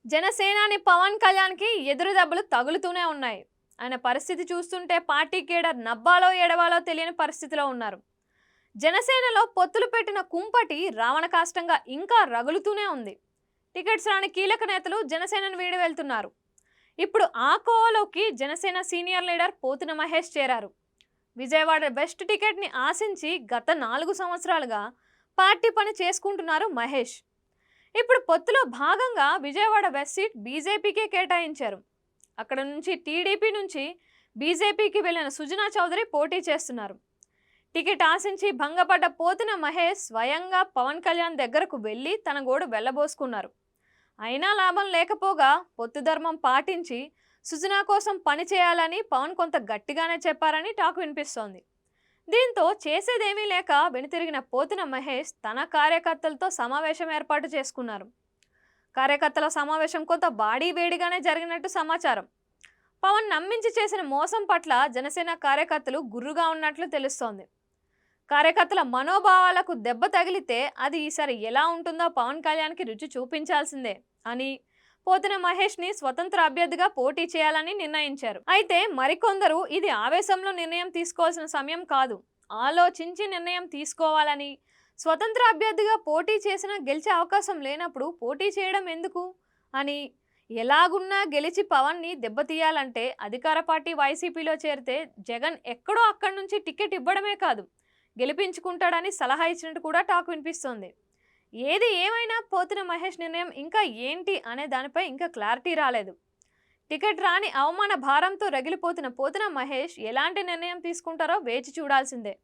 జనసేనాని పవన్ కళ్యాణ్కి ఎదురు దెబ్బలు తగులుతూనే ఉన్నాయి. ఆయన పరిస్థితి చూస్తుంటే పార్టీ కేడర్ నవ్వాలో ఏడవాలో తెలియని పరిస్థితిలో ఉన్నారు. జనసేనలో పొత్తులు పెట్టిన కుంపటి రావణ కాష్టంగా ఇంకా రగులుతూనే ఉంది. టికెట్స్ రాని కీలక నేతలు జనసేనను వీడి వెళ్తున్నారు. ఇప్పుడు ఆ కోవలోకి జనసేన సీనియర్ లీడర్ పోతిన మహేష్ చేరారు. విజయవాడ బెస్ట్ టికెట్ని ఆశించి గత 4 సంవత్సరాలుగా పార్టీ పని చేసుకుంటున్నారు మహేష్. ఇప్పుడు పొత్తులో భాగంగా విజయవాడ వెస్ట్ సీట్ బీజేపీకే కేటాయించారు. అక్కడ నుంచి టీడీపీ నుంచి బీజేపీకి వెళ్ళిన సుజనా చౌదరి పోటీ చేస్తున్నారు. టికెట్ ఆశించి భంగపడ్డ పోతిన మహేష్ స్వయంగా పవన్ కళ్యాణ్ దగ్గరకు వెళ్ళి తన గోడు వెళ్ళబోసుకున్నారు. అయినా లాభం లేకపోగా పొత్తు ధర్మం పాటించి సుజనా కోసం పని చేయాలని పవన్ కొంత గట్టిగానే చెప్పారని టాక్ వినిపిస్తోంది. దీంతో చేసేదేమీ లేక వెనుతిరిగిన పోతిన మహేష్ తన కార్యకర్తలతో సమావేశం ఏర్పాటు చేసుకున్నారు. కార్యకర్తల సమావేశం కొంత బాడీ వేడిగానే జరిగినట్టు సమాచారం. పవన్ నమ్మించి చేసిన మోసం పట్ల జనసేన కార్యకర్తలు గుర్రుగా ఉన్నట్లు తెలుస్తోంది. కార్యకర్తల మనోభావాలకు దెబ్బ తగిలితే అది ఈసారి ఎలా ఉంటుందో పవన్ కళ్యాణ్కి రుచి చూపించాల్సిందే అని పోతిన మహేష్ని స్వతంత్ర అభ్యర్థిగా పోటీ చేయాలని నిర్ణయించారు. అయితే మరికొందరు ఇది ఆవేశంలో నిర్ణయం తీసుకోవాల్సిన సమయం కాదు, ఆలోచించి నిర్ణయం తీసుకోవాలని, స్వతంత్ర అభ్యర్థిగా పోటీ చేసినా గెలిచే అవకాశం లేనప్పుడు పోటీ చేయడం ఎందుకు అని, ఎలాగున్నా గెలిచి పవన్ని దెబ్బతీయాలంటే అధికార పార్టీ వైసీపీలో చేరితే జగన్ ఎక్కడో అక్కడి నుంచి టికెట్ ఇవ్వడమే కాదు గెలిపించుకుంటాడని సలహా ఇచ్చినట్టు కూడా టాక్ వినిపిస్తోంది. ఏది ఏమైనా పోతిన మహేష్ నిర్ణయం ఇంకా ఏంటి అనే దానిపై ఇంకా క్లారిటీ రాలేదు. టికెట్ రాని అవమాన భారంతో రగిలిపోతున్న పోతిన మహేష్ ఎలాంటి నిర్ణయం తీసుకుంటారో వేచి చూడాల్సిందే.